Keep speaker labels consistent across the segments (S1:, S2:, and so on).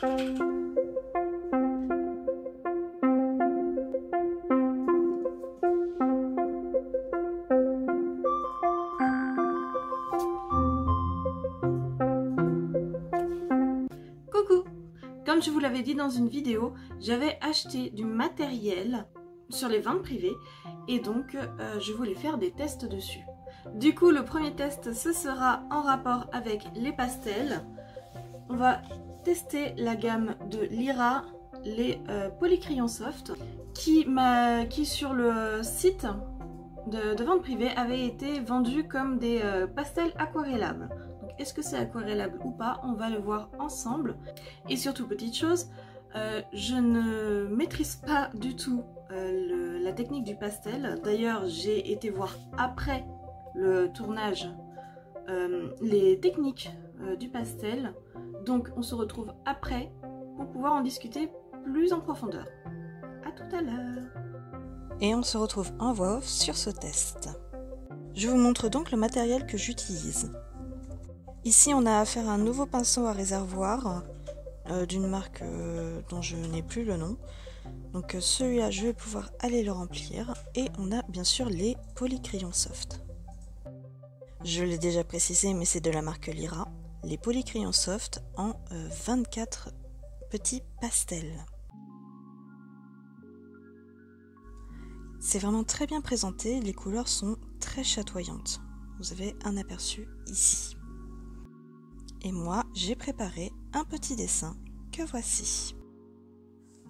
S1: Coucou! Comme je vous l'avais dit dans une vidéo, j'avais acheté du matériel sur les ventes privées et donc je voulais faire des tests dessus. Du coup, le premier test, ce sera en rapport avec les pastels. On va tester la gamme de Lyra, les polycrayons soft, qui sur le site de vente privée avait été vendu comme des pastels aquarellables. Donc est-ce que c'est aquarellable ou pas? On va le voir ensemble. Et surtout, petite chose, je ne maîtrise pas du tout la technique du pastel. D'ailleurs, j'ai été voir après le tournage les techniques du pastel. Donc on se retrouve après pour pouvoir en discuter plus en profondeur. À tout à l'heure.
S2: Et on se retrouve en voix off sur ce test. Je vous montre donc le matériel que j'utilise. Ici on a affaire à un nouveau pinceau à réservoir d'une marque dont je n'ai plus le nom. Donc celui-là je vais pouvoir aller le remplir. Et on a bien sûr les polycrayons soft. Je l'ai déjà précisé, mais c'est de la marque Lyra. Les polycrayons soft en 24 petits pastels. C'est vraiment très bien présenté, les couleurs sont très chatoyantes. Vous avez un aperçu ici. Et moi, j'ai préparé un petit dessin que voici.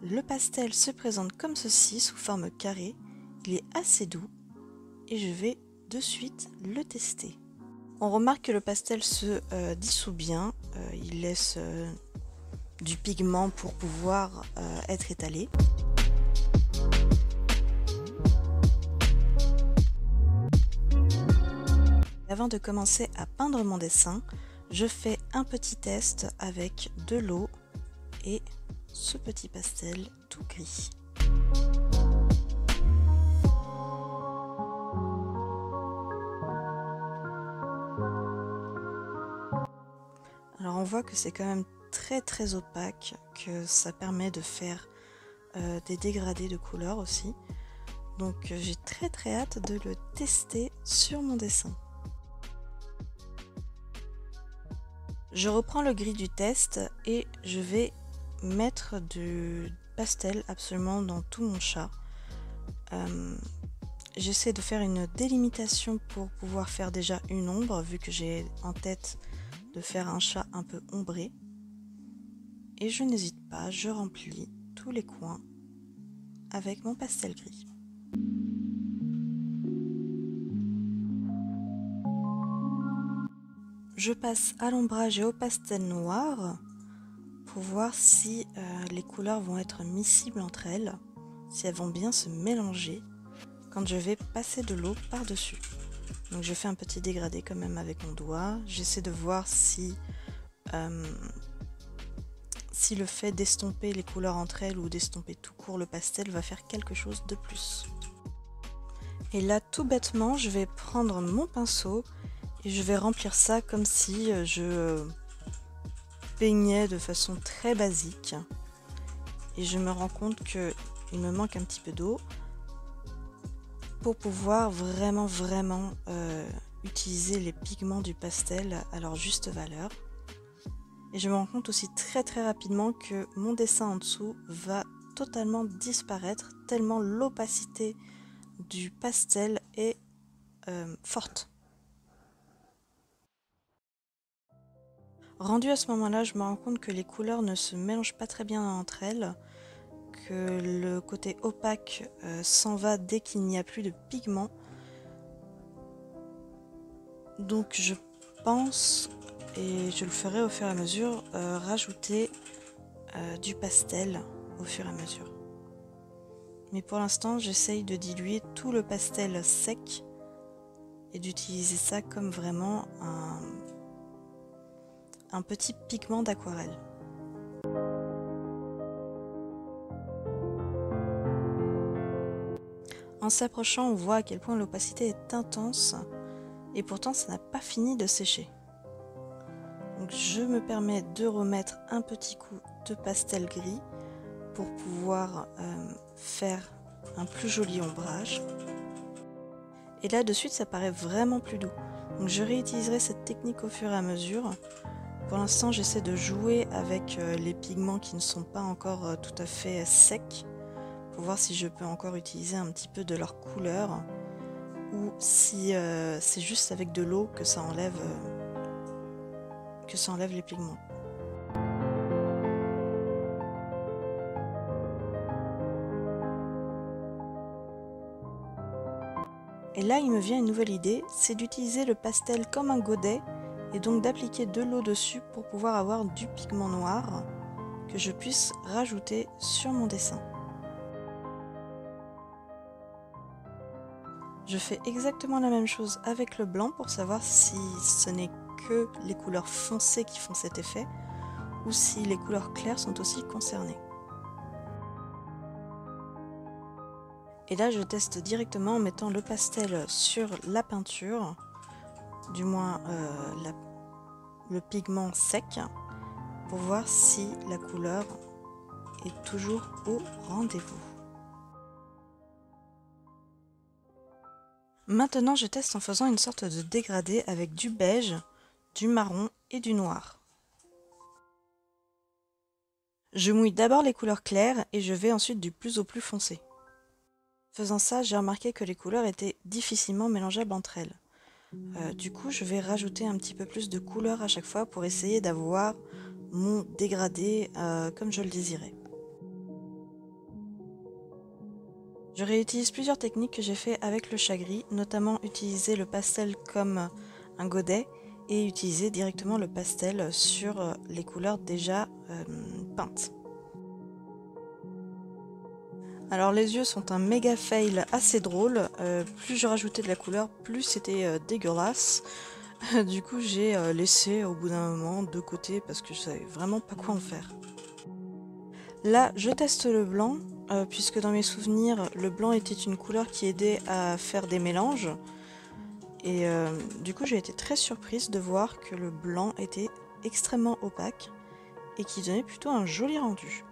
S2: Le pastel se présente comme ceci, sous forme carrée. Il est assez doux et je vais de suite le tester. On remarque que le pastel se dissout bien, il laisse du pigment pour pouvoir être étalé. Avant de commencer à peindre mon dessin, je fais un petit test avec de l'eau et ce petit pastel tout gris. Alors on voit que c'est quand même très opaque, que ça permet de faire des dégradés de couleurs aussi. Donc j'ai très hâte de le tester sur mon dessin. Je reprends le gris du test et je vais mettre du pastel absolument dans tout mon chat. J'essaie de faire une délimitation pour pouvoir faire déjà une ombre, vu que j'ai en tête de faire un chat un peu ombré. Et je n'hésite pas, je remplis tous les coins avec mon pastel gris. Je passe à l'ombrage et au pastel noir pour voir si les couleurs vont être miscibles entre elles, si elles vont bien se mélanger quand je vais passer de l'eau par-dessus. Donc je fais un petit dégradé quand même avec mon doigt. J'essaie de voir si le fait d'estomper les couleurs entre elles ou d'estomper tout court le pastel va faire quelque chose de plus. Et là tout bêtement je vais prendre mon pinceau et je vais remplir ça comme si je peignais de façon très basique. Et je me rends compte qu'il me manque un petit peu d'eau pour pouvoir vraiment utiliser les pigments du pastel à leur juste valeur. Et je me rends compte aussi très rapidement que mon dessin en dessous va totalement disparaître tellement l'opacité du pastel est forte. Rendu à ce moment-là, je me rends compte que les couleurs ne se mélangent pas très bien entre elles, que le côté opaque s'en va dès qu'il n'y a plus de pigment. Donc je pense, et je le ferai au fur et à mesure, rajouter du pastel au fur et à mesure. Mais pour l'instant, j'essaye de diluer tout le pastel sec et d'utiliser ça comme vraiment un petit pigment d'aquarelle. En s'approchant, on voit à quel point l'opacité est intense et pourtant ça n'a pas fini de sécher. Donc je me permets de remettre un petit coup de pastel gris pour pouvoir faire un plus joli ombrage. Et là de suite ça paraît vraiment plus doux. Donc je réutiliserai cette technique au fur et à mesure. Pour l'instant j'essaie de jouer avec les pigments qui ne sont pas encore tout à fait secs, pour voir si je peux encore utiliser un petit peu de leur couleur, ou si c'est juste avec de l'eau que ça enlève les pigments. Et là il me vient une nouvelle idée, c'est d'utiliser le pastel comme un godet et donc d'appliquer de l'eau dessus pour pouvoir avoir du pigment noir que je puisse rajouter sur mon dessin. Je fais exactement la même chose avec le blanc pour savoir si ce n'est que les couleurs foncées qui font cet effet ou si les couleurs claires sont aussi concernées. Et là je teste directement en mettant le pastel sur la peinture, du moins le pigment sec, pour voir si la couleur est toujours au rendez-vous. Maintenant je teste en faisant une sorte de dégradé avec du beige, du marron et du noir. Je mouille d'abord les couleurs claires et je vais ensuite du plus au plus foncé. Faisant ça, j'ai remarqué que les couleurs étaient difficilement mélangeables entre elles. Du coup, je vais rajouter un petit peu plus de couleurs à chaque fois pour essayer d'avoir mon dégradé comme je le désirais. Je réutilise plusieurs techniques que j'ai fait avec le chat gris, notamment utiliser le pastel comme un godet et utiliser directement le pastel sur les couleurs déjà peintes. Alors les yeux sont un méga fail assez drôle, plus je rajoutais de la couleur, plus c'était dégueulasse. Du coup j'ai laissé au bout d'un moment de côté parce que je savais vraiment pas quoi en faire. Là je teste le blanc, puisque dans mes souvenirs le blanc était une couleur qui aidait à faire des mélanges. Et du coup j'ai été très surprise de voir que le blanc était extrêmement opaque et qui donnait plutôt un joli rendu.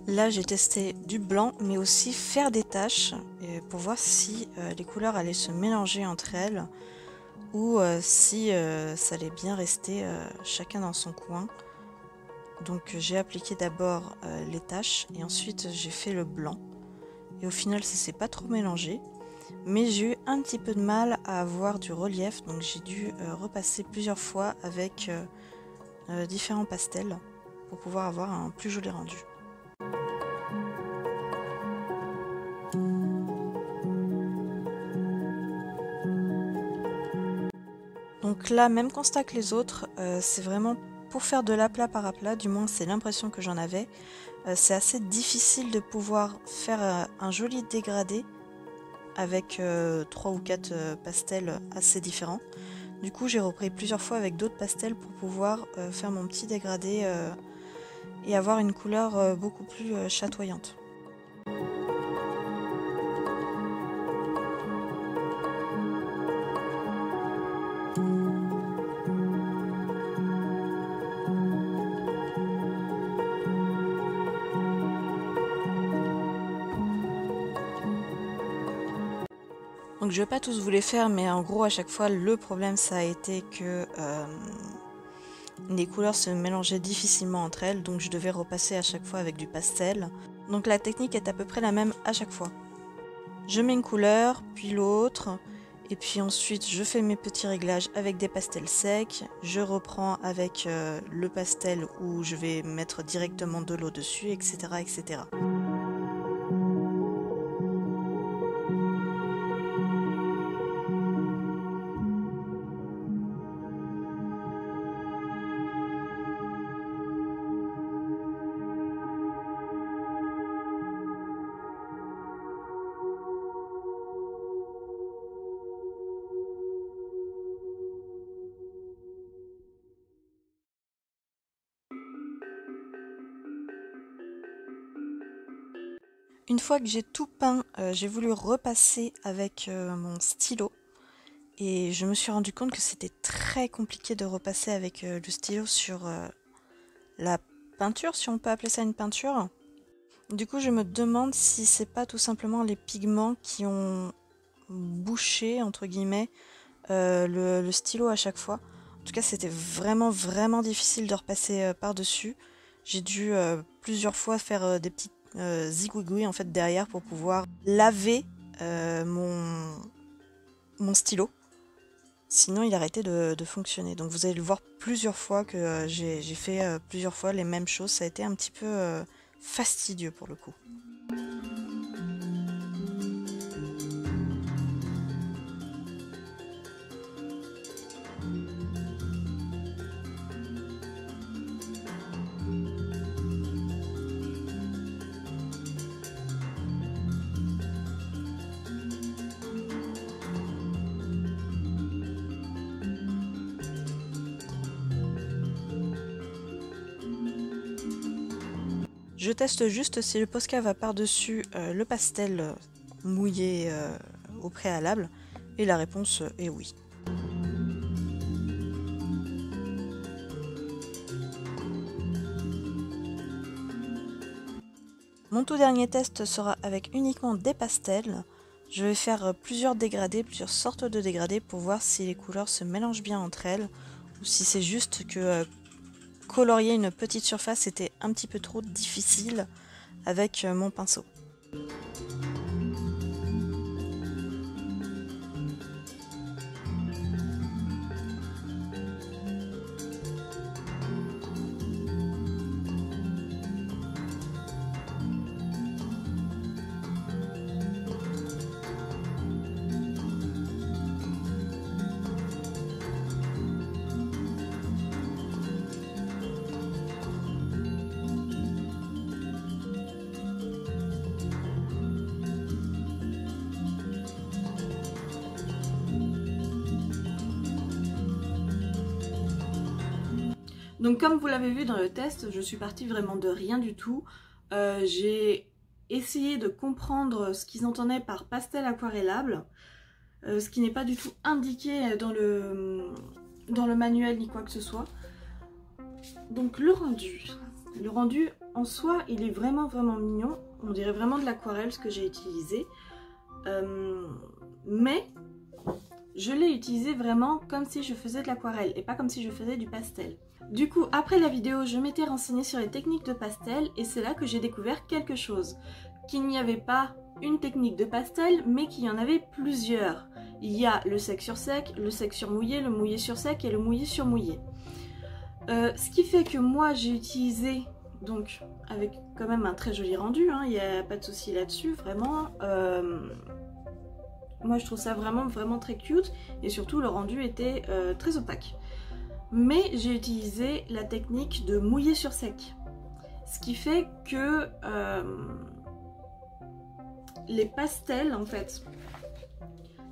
S2: Là j'ai testé du blanc mais aussi faire des taches pour voir si les couleurs allaient se mélanger entre elles ou si ça allait bien rester chacun dans son coin. Donc j'ai appliqué d'abord les taches et ensuite j'ai fait le blanc. Et au final ça s'est pas trop mélangé. Mais j'ai eu un petit peu de mal à avoir du relief, donc j'ai dû repasser plusieurs fois avec différents pastels pour pouvoir avoir un plus joli rendu. Donc là, même constat que les autres, c'est vraiment pour faire de l'aplat par aplat, du moins c'est l'impression que j'en avais. C'est assez difficile de pouvoir faire un joli dégradé avec 3 ou 4 pastels assez différents. Du coup j'ai repris plusieurs fois avec d'autres pastels pour pouvoir faire mon petit dégradé et avoir une couleur beaucoup plus chatoyante. Donc je vais pas tous vous les faire, mais en gros à chaque fois le problème ça a été que les couleurs se mélangeaient difficilement entre elles, donc je devais repasser à chaque fois avec du pastel. Donc la technique est à peu près la même à chaque fois. Je mets une couleur, puis l'autre, et puis ensuite je fais mes petits réglages avec des pastels secs. Je reprends avec le pastel où je vais mettre directement de l'eau dessus, etc. etc. Une fois que j'ai tout peint, j'ai voulu repasser avec mon stylo Et je me suis rendu compte que c'était très compliqué de repasser avec le stylo sur la peinture, si on peut appeler ça une peinture. Du coup, je me demande si c'est pas tout simplement les pigments qui ont bouché, entre guillemets, le stylo à chaque fois. En tout cas, c'était vraiment difficile de repasser par-dessus. J'ai dû plusieurs fois faire des petites zigouigouis en fait derrière pour pouvoir laver mon stylo. Sinon, il arrêtait de fonctionner. Donc vous allez le voir plusieurs fois que j'ai fait plusieurs fois les mêmes choses. Ça a été un petit peu fastidieux pour le coup. Je teste juste si le Posca va par-dessus le pastel mouillé au préalable et la réponse est oui. Mon tout dernier test sera avec uniquement des pastels. Je vais faire plusieurs dégradés, plusieurs sortes de dégradés pour voir si les couleurs se mélangent bien entre elles ou si c'est juste que colorier une petite surface était un petit peu trop difficile avec mon pinceau.
S1: Donc comme vous l'avez vu dans le test, je suis partie vraiment de rien du tout. J'ai essayé de comprendre ce qu'ils entendaient par pastel aquarellable, ce qui n'est pas du tout indiqué dans le manuel ni quoi que ce soit. Donc le rendu en soi, il est vraiment mignon. On dirait vraiment de l'aquarelle ce que j'ai utilisé. Mais je l'ai utilisé vraiment comme si je faisais de l'aquarelle et pas comme si je faisais du pastel. Du coup, après la vidéo, je m'étais renseignée sur les techniques de pastel et c'est là que j'ai découvert quelque chose. Qu'il n'y avait pas une technique de pastel, mais qu'il y en avait plusieurs. Il y a le sec sur sec, le sec sur mouillé, le mouillé sur sec et le mouillé sur mouillé. Ce qui fait que moi j'ai utilisé, donc avec quand même un très joli rendu, hein, il n'y a pas de souci là-dessus, vraiment. Moi je trouve ça vraiment très cute et surtout le rendu était très opaque. Mais j'ai utilisé la technique de mouiller sur sec. Ce qui fait que les pastels en fait,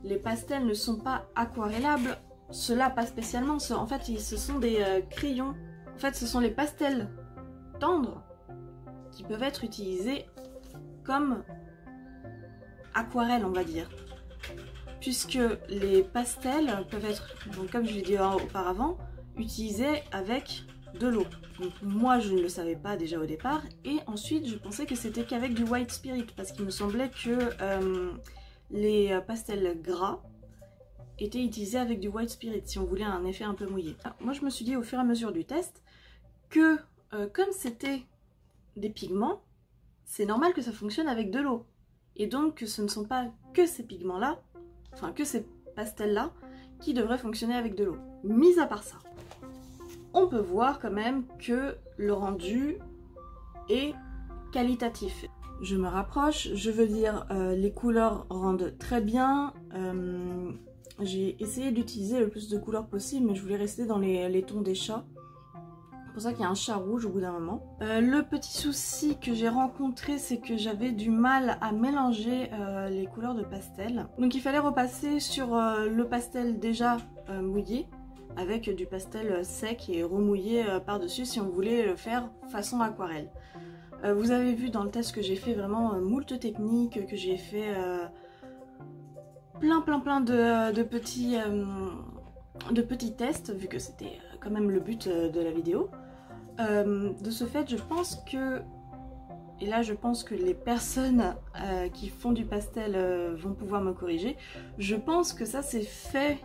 S1: les pastels ne sont pas aquarellables, ceux-là pas spécialement, en fait ce sont des crayons. En fait ce sont les pastels tendres qui peuvent être utilisés comme aquarelle on va dire. Puisque les pastels peuvent être, donc comme je l'ai dit auparavant, utilisés avec de l'eau. Donc moi je ne le savais pas déjà au départ et ensuite je pensais que c'était qu'avec du white spirit parce qu'il me semblait que les pastels gras étaient utilisés avec du white spirit si on voulait un effet un peu mouillé. Moi je me suis dit au fur et à mesure du test que comme c'était des pigments, c'est normal que ça fonctionne avec de l'eau et donc que ce ne sont pas que ces pigments là, enfin que ces pastels là qui devraient fonctionner avec de l'eau. Mis à part ça, on peut voir quand même que le rendu est qualitatif. Je me rapproche, je veux dire les couleurs rendent très bien. J'ai essayé d'utiliser le plus de couleurs possible mais je voulais rester dans les tons des chats. C'est pour ça qu'il y a un chat rouge au bout d'un moment. Le petit souci que j'ai rencontré, c'est que j'avais du mal à mélanger les couleurs de pastel. Donc il fallait repasser sur le pastel déjà mouillé avec du pastel sec et remouillé par-dessus si on voulait le faire façon aquarelle. Vous avez vu dans le test que j'ai fait vraiment moult techniques, que j'ai fait plein de petits tests, vu que c'était quand même le but de la vidéo. De ce fait, je pense que, et là je pense que les personnes qui font du pastel vont pouvoir me corriger, je pense que ça c'est fait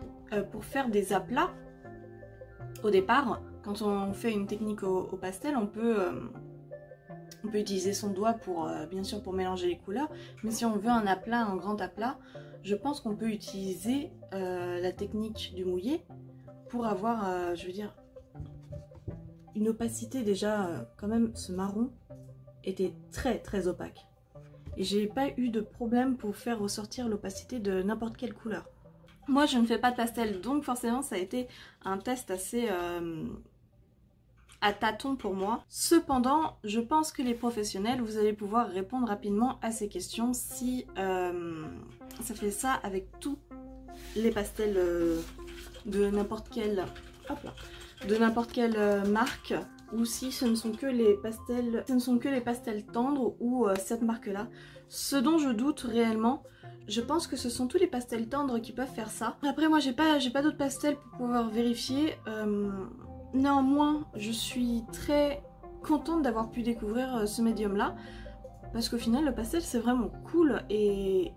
S1: pour faire des aplats. Au départ, quand on fait une technique au pastel, on peut utiliser son doigt pour, bien sûr, pour mélanger les couleurs, mais si on veut un aplat, un grand aplat, je pense qu'on peut utiliser la technique du mouillé pour avoir, je veux dire, une opacité déjà, quand même, ce marron était très opaque. Et j'ai pas eu de problème pour faire ressortir l'opacité de n'importe quelle couleur. Moi, je ne fais pas de pastel, donc forcément, ça a été un test assez à tâtons pour moi. Cependant, je pense que les professionnels, vous allez pouvoir répondre rapidement à ces questions si ça fait ça avec tous les pastels de n'importe quelle, marque, ou si ce ne sont que les pastels tendres ou cette marque-là. Ce dont je doute réellement, je pense que ce sont tous les pastels tendres qui peuvent faire ça. Après moi j'ai pas d'autres pastels pour pouvoir vérifier. Néanmoins je suis très contente d'avoir pu découvrir ce médium là. Parce qu'au final le pastel c'est vraiment cool et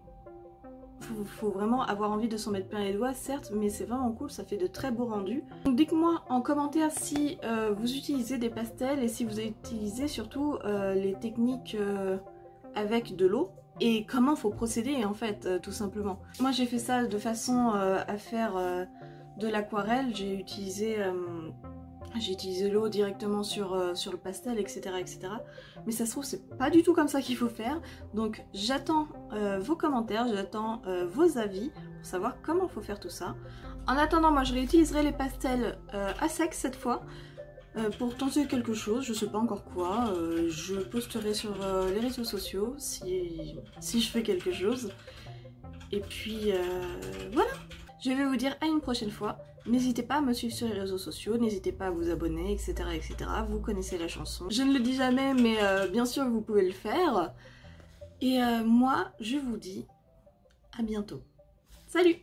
S1: faut vraiment avoir envie de s'en mettre plein les doigts certes, mais c'est vraiment cool, ça fait de très beaux rendus. Donc dites-moi en commentaire si vous utilisez des pastels et si vous utilisez surtout les techniques avec de l'eau. Et comment faut procéder en fait, tout simplement. Moi j'ai fait ça de façon à faire de l'aquarelle, j'ai utilisé l'eau directement sur le pastel, etc., etc. Mais ça se trouve c'est pas du tout comme ça qu'il faut faire. Donc j'attends vos commentaires, j'attends vos avis pour savoir comment il faut faire tout ça. En attendant, moi je réutiliserai les pastels à sec cette fois. Pour tenter quelque chose, je sais pas encore quoi, je posterai sur les réseaux sociaux si je fais quelque chose. Et puis voilà, je vais vous dire à une prochaine fois. N'hésitez pas à me suivre sur les réseaux sociaux, n'hésitez pas à vous abonner, etc., etc. Vous connaissez la chanson. Je ne le dis jamais, mais bien sûr vous pouvez le faire. Et moi, je vous dis à bientôt. Salut!